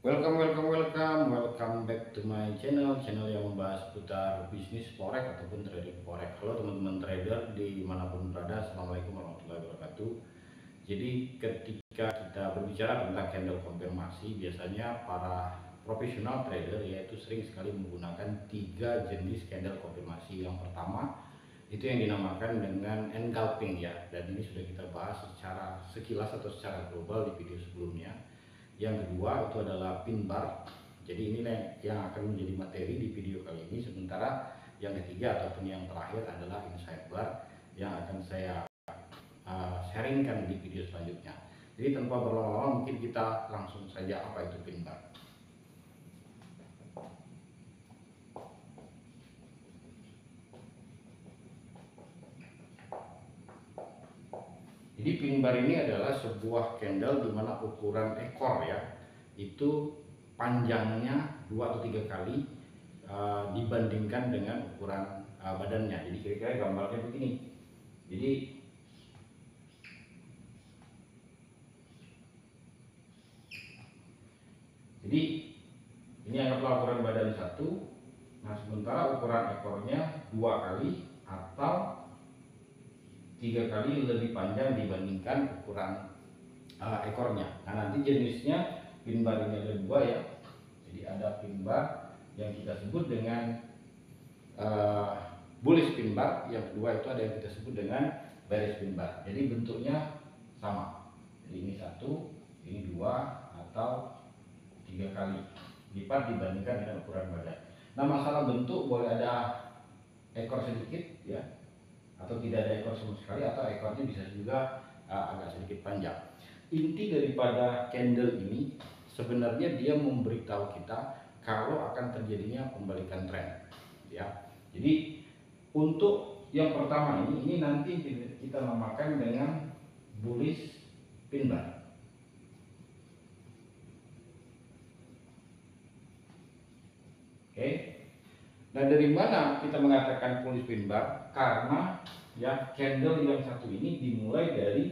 Welcome back to my channel yang membahas seputar bisnis forex ataupun trading forex. Halo teman-teman trader dimanapun berada, assalamualaikum warahmatullahi wabarakatuh. Jadi ketika kita berbicara tentang candle konfirmasi, biasanya para profesional trader yaitu sering sekali menggunakan tiga jenis candle konfirmasi. Yang pertama itu yang dinamakan dengan engulfing ya, dan ini sudah kita bahas secara sekilas atau secara global di video sebelumnya. Yang kedua itu adalah pin bar. Jadi ini yang akan menjadi materi di video kali ini. Sementara yang ketiga ataupun yang terakhir adalah inside bar yang akan saya sharingkan di video selanjutnya. Jadi tanpa berlama-lama mungkin kita langsung saja apa itu pin bar. Jadi pin bar ini adalah sebuah candle di mana ukuran ekor ya itu panjangnya 2 atau 3 kali dibandingkan dengan ukuran badannya. Jadi kira-kira gambarnya begini. Jadi ini anggaplah ukuran badan 1. Nah, sementara ukuran ekornya 2 kali atau 3 kali lebih panjang dibandingkan ukuran ekornya. Nah, nanti jenisnya pin bar ini ada 2 ya. Jadi ada pin bar yang kita sebut dengan bullish pin bar, yang kedua itu ada yang kita sebut dengan bearish pin bar. Jadi bentuknya sama. Jadi ini 1, ini 2 atau 3 kali lipat dibandingkan dengan ukuran badan. Nah, masalah bentuk boleh ada ekor sedikit ya, atau tidak ada ekor sama sekali, atau ekornya bisa juga agak sedikit panjang. Inti daripada candle ini sebenarnya dia memberitahu kita kalau akan terjadinya pembalikan tren ya. Jadi untuk yang pertama ini nanti kita namakan dengan bullish pin bar. Oke. Nah, dari mana kita mengatakan bullish pin bar? Karena ya candle yang satu ini dimulai dari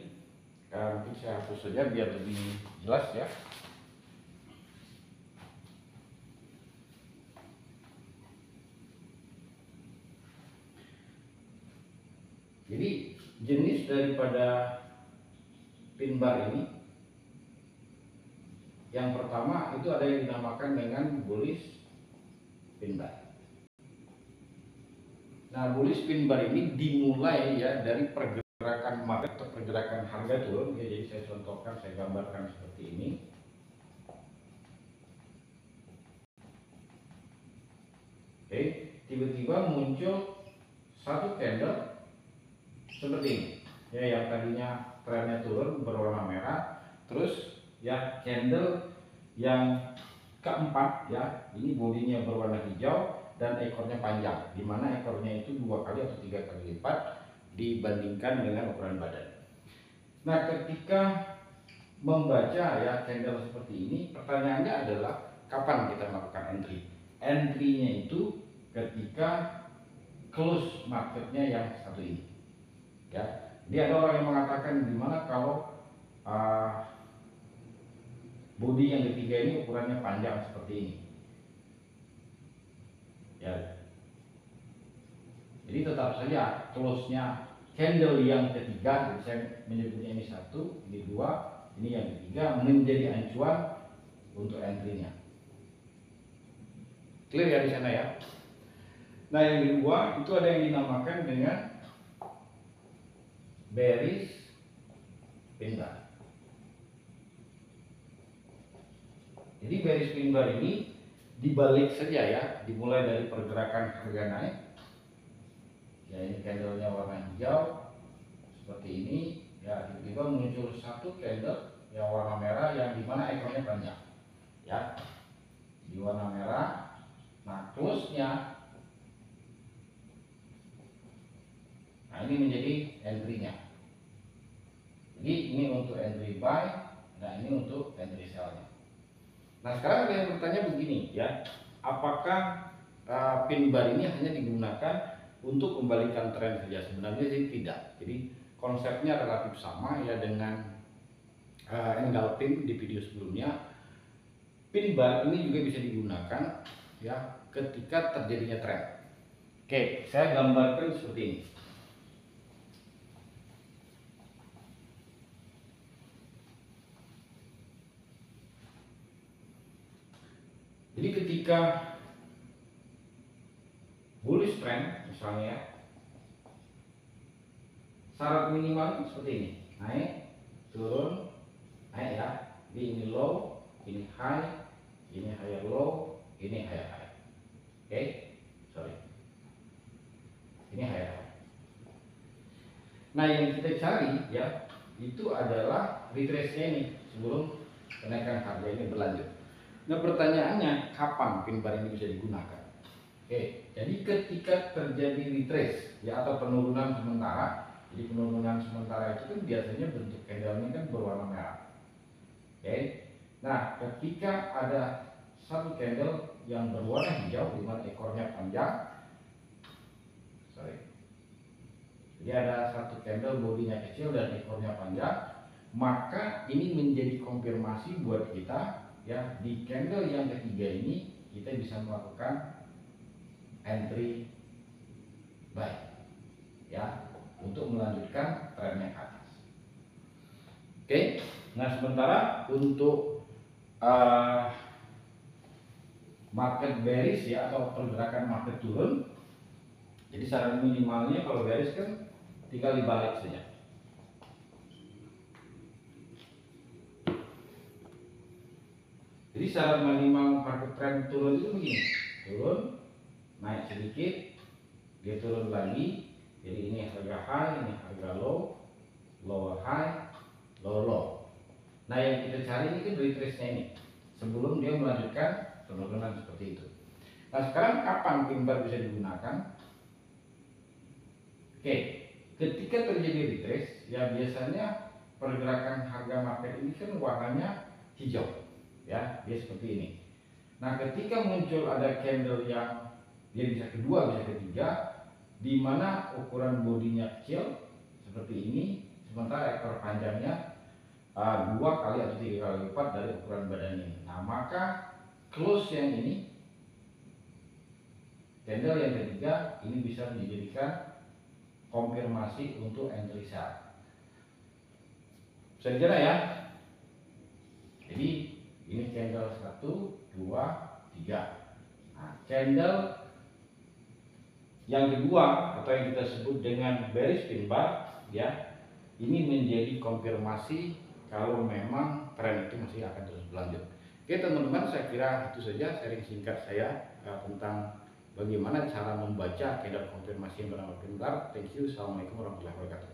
mungkin saya hapus saja biar lebih jelas ya. Jadi jenis daripada pin bar ini yang pertama itu ada yang dinamakan dengan bullish pin bar. Nah, bullish pin bar ini dimulai ya dari pergerakan market atau pergerakan harga turun ya. Jadi saya contohkan, saya gambarkan seperti ini. Oke, tiba-tiba muncul satu candle seperti ini ya, yang tadinya trennya turun berwarna merah, terus ya candle yang keempat ya, ini bodinya berwarna hijau dan ekornya panjang, di mana ekornya itu 2 kali atau 3 kali lipat dibandingkan dengan ukuran badan. Nah, ketika membaca ya candle seperti ini, pertanyaannya adalah kapan kita melakukan entry? Entry-nya itu ketika close marketnya yang satu ini ya. Jadi ada orang yang mengatakan gimana kalau body yang ketiga ini ukurannya panjang seperti ini ya. Jadi tetap saja close-nya candle yang ketiga, jadi saya menyebutnya ini 1, ini 2, ini yang ketiga menjadi acuan untuk entry-nya. Clear ya di sana ya. Nah, yang kedua itu ada yang dinamakan dengan bearish pin bar. Jadi bearish pin bar ini dibalik saja ya, dimulai dari pergerakan harga naik ya, ini candlenya warna hijau seperti ini ya, tiba-tiba muncul satu candle yang warna merah yang dimana ekornya panjang ya, di warna merah. Nah, close-nya, nah ini menjadi entry-nya. Jadi ini untuk entry buy, nah ini untuk entry sell-nya. Nah, sekarang ada yang bertanya begini ya, apakah pin bar ini hanya digunakan untuk kembalikan tren saja? Sebenarnya sih tidak. Jadi konsepnya relatif sama ya dengan engulfing di video sebelumnya. Pin bar ini juga bisa digunakan ya ketika terjadinya tren. Oke, saya gambarkan seperti ini. Jadi ketika bullish trend misalnya, syarat minimal seperti ini, naik turun naik ya. Jadi ini low, ini high, ini higher low, ini higher high. Oke, sorry, ini higher high. Nah yang kita cari ya itu adalah retrace-nya ini sebelum kenaikan harga ini berlanjut. Nah pertanyaannya, kapan pin bar ini bisa digunakan? Oke, jadi ketika terjadi retrace ya atau penurunan sementara. Jadi penurunan sementara itu kan biasanya bentuk candle-nya kan berwarna merah. Oke, nah ketika ada satu candle yang berwarna hijau di mana ekornya panjang, jadi ada satu candle bodinya kecil dan ekornya panjang, maka ini menjadi konfirmasi buat kita ya di candle yang ketiga ini kita bisa melakukan entry buy ya untuk melanjutkan trennya ke atas. Oke, nah sementara untuk market bearish ya atau pergerakan market turun, jadi saran minimalnya kalau bearish kan tinggal dibalik saja. Jadi saran minimal market trend turun itu begini, turun naik sedikit, dia turun lagi. Jadi ini harga high, ini harga low, lower high, lower low. Nah yang kita cari ini kan retrace-nya ini sebelum dia melanjutkan penurunan seperti itu. Nah sekarang kapan pin bar bisa digunakan? Oke, ketika terjadi retrace ya biasanya pergerakan harga market ini kan warnanya hijau ya, dia seperti ini. Nah ketika muncul ada candle yang dia bisa kedua bisa ketiga, di mana ukuran bodinya kecil seperti ini, sementara ekor panjangnya 2 kali atau 3 kali lipat dari ukuran badan ini. Nah maka close yang ini, candle yang ketiga ini bisa dijadikan konfirmasi untuk entry sell. Bisa dijelaskan ya. Jadi ini candle 1, 2, 3. Nah candle yang kedua atau yang kita sebut dengan bearish pin bar ya, ini menjadi konfirmasi kalau memang tren itu masih akan terus berlanjut. Oke teman-teman, saya kira itu saja sharing singkat saya tentang bagaimana cara membaca candle konfirmasi yang bernama pin bar. Thank you. Assalamualaikum warahmatullahi wabarakatuh.